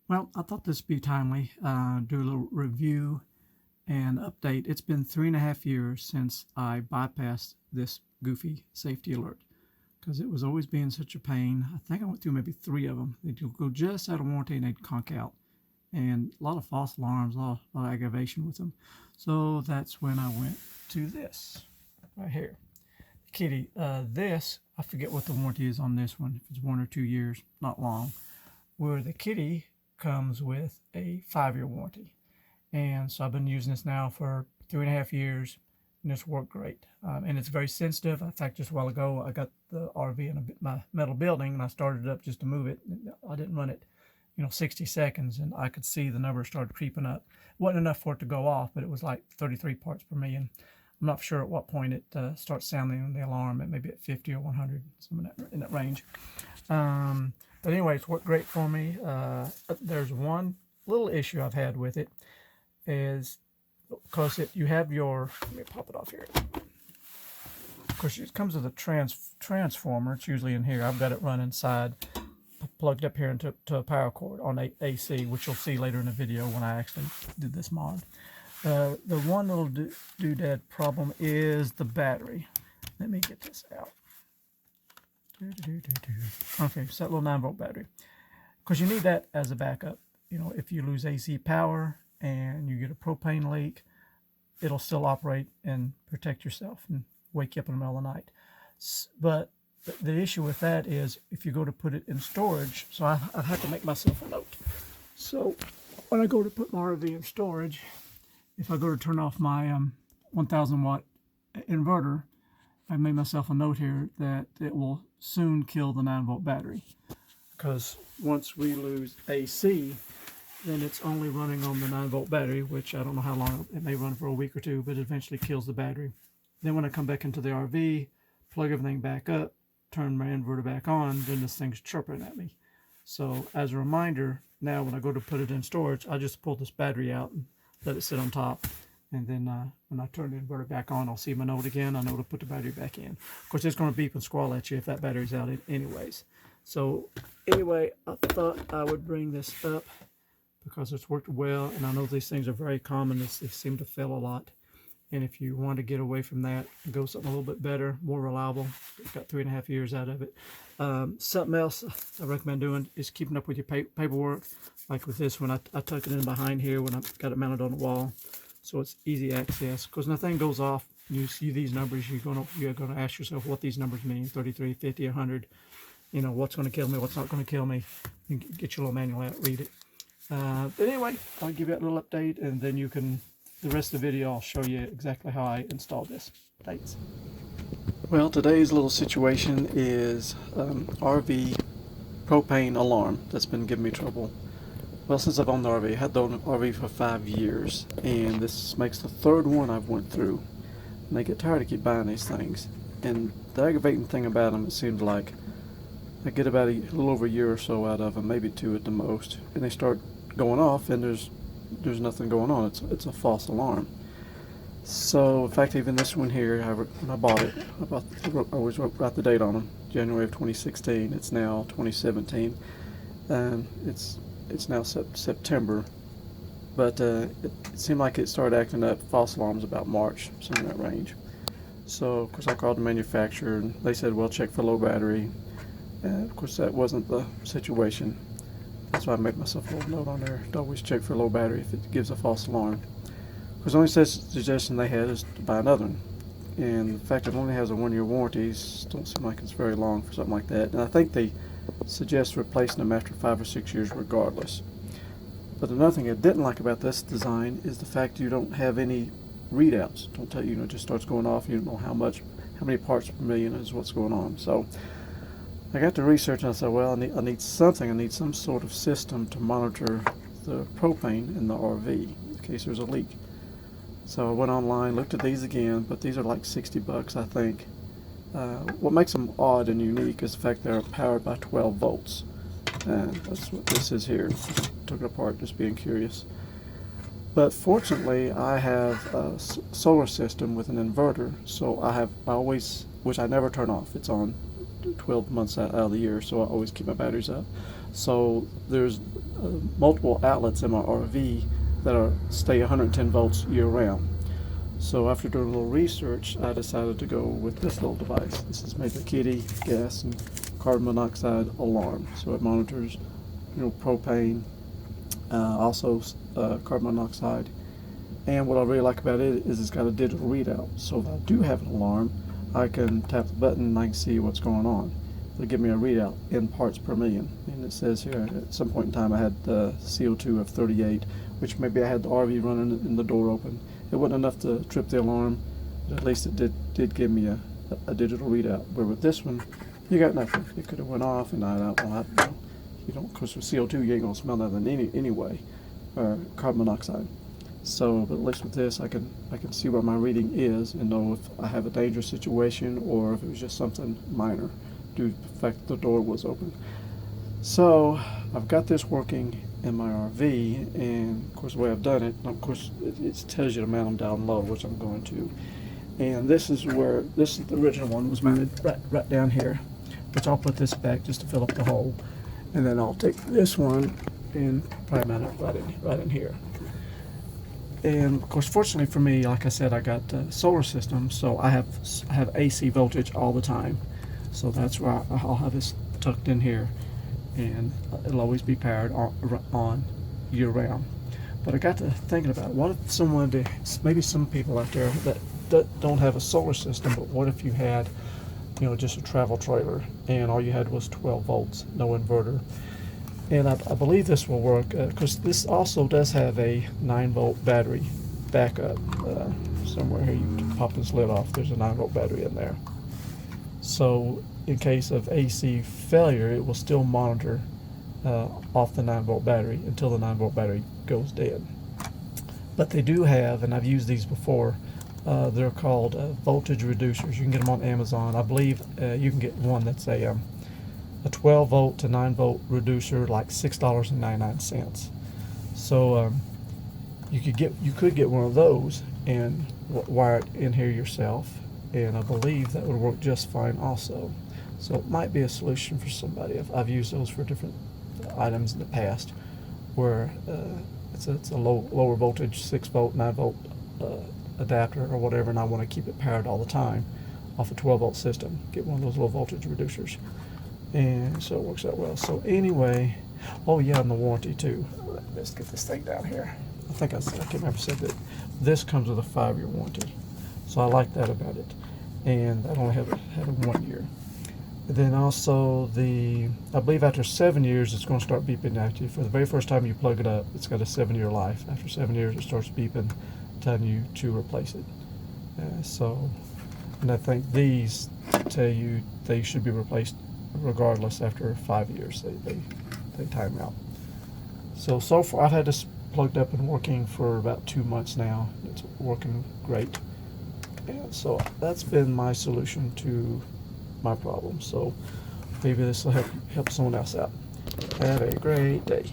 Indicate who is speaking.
Speaker 1: Well, I thought this would be timely. Do a little review and update. It's been 3.5 years since I bypassed this goofy safety alert because it was always being such a pain. I think I went through maybe 3 of them. They'd go just out of warranty and they'd conk out. And a lot of false alarms, a lot of aggravation with them. So that's when I went to this right here. Kidde, this, I forget what the warranty is on this one. If it's 1 or 2 years, not long. Where the Kidde comes with a 5-year warranty. And so I've been using this now for 3.5 years, and it's worked great. And it's very sensitive. In fact, just a while ago, I got the RV in my metal building, and I started it up just to move it. I didn't run it, 60 seconds, and I could see the numbers started creeping up. It wasn't enough for it to go off, but it was like 33 parts per million. I'm not sure at what point it starts sounding the alarm. It may be at 50 or 100, something in that range. But anyway, it's worked great for me. There's one little issue I've had with it is because you have your, let me pop it off here. Of course, it comes with a transformer. It's usually in here. I've got it running inside, plugged up here into a power cord on AC, which you'll see later in the video when I actually did this mod. The one little doodad problem is the battery. Let me get this out. Okay, so that little 9-volt battery, because you need that as a backup. If you lose AC power and you get a propane leak, it'll still operate and protect yourself and wake you up in the middle of the night. But the issue with that is if you go to put it in storage, so I've had to make myself a note. So when I go to put my RV in storage, if I go to turn off my 1000 watt inverter, I made myself a note here that it will soon kill the 9-volt battery, because once we lose AC, then it's only running on the 9-volt battery, which I don't know how long. It may run for a week or two, but it eventually kills the battery. Then when I come back into the RV, plug everything back up, turn my inverter back on, then this thing's chirping at me. So as a reminder, now when I go to put it in storage, I just pull this battery out and let it sit on top. And then when I turn the inverter back on, I'll see my note again. I know to put the battery back in. Of course, it's going to beep and squall at you if that battery's out anyways. So anyway, I thought I would bring this up because it's worked well. And I know these things are very common. They seem to fail a lot. And if you want to get away from that and go something a little bit better, more reliable, I've got 3.5 years out of it. Something else I recommend doing is keeping up with your paperwork. Like with this one, I tuck it in behind here when I've got it mounted on the wall, so it's easy access. Because when the thing goes off, you see these numbers, you're going to ask yourself what these numbers mean: 33, 50, 100. What's going to kill me, what's not going to kill me. You can get your little manual out, read it. But anyway, I'll give you a little update, and then the rest of the video, I'll show you exactly how I installed this. Thanks. Well, today's little situation is RV propane alarm that's been giving me trouble. Well, since I've owned the RV, I had the RV for 5 years, and this makes the 3rd one I've went through. And I get tired of keep buying these things. And the aggravating thing about them, it seems like I get about a little over a year or so out of them, maybe 2 at the most, and they start going off, and there's nothing going on. It's a false alarm. So, in fact, even this one here, when I bought it, I always wrote the date on them, January of 2016. It's now 2017, and it's now September. But it seemed like it started acting up, false alarms, about March, something in that range. So, of course, I called the manufacturer, and they said, well, check for low battery. And, of course, that wasn't the situation. That's why I made myself a little note on there to always check for low battery if it gives a false alarm. Because the only suggestion they had is to buy another one. And the fact that it only has a 1-year warranty don't seem like it's very long for something like that. And I think they suggest replacing them after 5 or 6 years regardless. But another thing I didn't like about this design is the fact you don't have any readouts. Don't tell you, it just starts going off. You don't know how many parts per million is what's going on. So I got to research, and I said, well, I need something. I need some sort of system to monitor the propane in the RV in case there's a leak. So I went online, looked at these again, but these are like $60, I think. What makes them odd and unique is the fact they're powered by 12 volts. And that's what this is here. Took it apart just being curious. But fortunately, I have a solar system with an inverter, so I always, which I never turn off. It's on 12 months out of the year, so I always keep my batteries up. So there's multiple outlets in my RV that stay 110 volts year round. So after doing a little research, I decided to go with this little device. This is made by Kidde gas and carbon monoxide alarm. So it monitors, propane, also carbon monoxide. And what I really like about it is it's got a digital readout. So if I do have an alarm, I can tap the button and I can see what's going on. It'll give me a readout in parts per million. And it says here, at some point in time I had CO2 of 38, which maybe I had the RV running and the door open. It wasn't enough to trip the alarm, but at least it did give me a digital readout. Where with this one, you got nothing. It could have went off, and of course with CO2 you ain't gonna smell nothing anyway, or carbon monoxide. So, but at least with this, I can see where my reading is and know if I have a dangerous situation or if it was just something minor due to the fact that the door was open. So I've got this working in my RV, and of course the way I've done it, of course it tells you to mount them down low, which I'm going to. And this is the original one was mounted right down here, which I'll put this back just to fill up the hole, and then I'll take this one and probably mount it right in here. And of course, fortunately for me, like I said, I got a solar system, so I have AC voltage all the time. So that's where I'll have this tucked in here, and it'll always be powered on year round. But I got to thinking about, what if maybe some people out there that don't have a solar system, but what if you had, just a travel trailer and all you had was 12 volts, no inverter? And I believe this will work, because this also does have a 9-volt battery backup. Somewhere here, you can pop this lid off, there's a 9-volt battery in there. So in case of AC failure, it will still monitor off the 9-volt battery until the 9-volt battery goes dead. But they do have, and I've used these before, they're called voltage reducers. You can get them on Amazon. I believe you can get one that's a 12 volt to 9 volt reducer, like $6.99. So you could get one of those and wire it in here yourself, and I believe that would work just fine also. So it might be a solution for somebody. I've used those for different items in the past, where it's a lower voltage 6 volt 9 volt adapter or whatever, and I want to keep it powered all the time off a 12 volt system. Get one of those low voltage reducers, and so it works out well. So anyway, oh yeah, and the warranty too. Let's get this thing down here. I can't remember if I said that this comes with a 5-year warranty, so I like that about it. And I only have it 1 year. And then also I believe after 7 years it's going to start beeping at you. For the very first time you plug it up, it's got a 7-year life. After 7 years it starts beeping, telling you to replace it. And I think these tell you they should be replaced regardless after 5 years. They time out. So far I've had this plugged up and working for about 2 months now. It's working great. And so that's been my solution to my problem. So maybe this will help someone else out. Have a great day.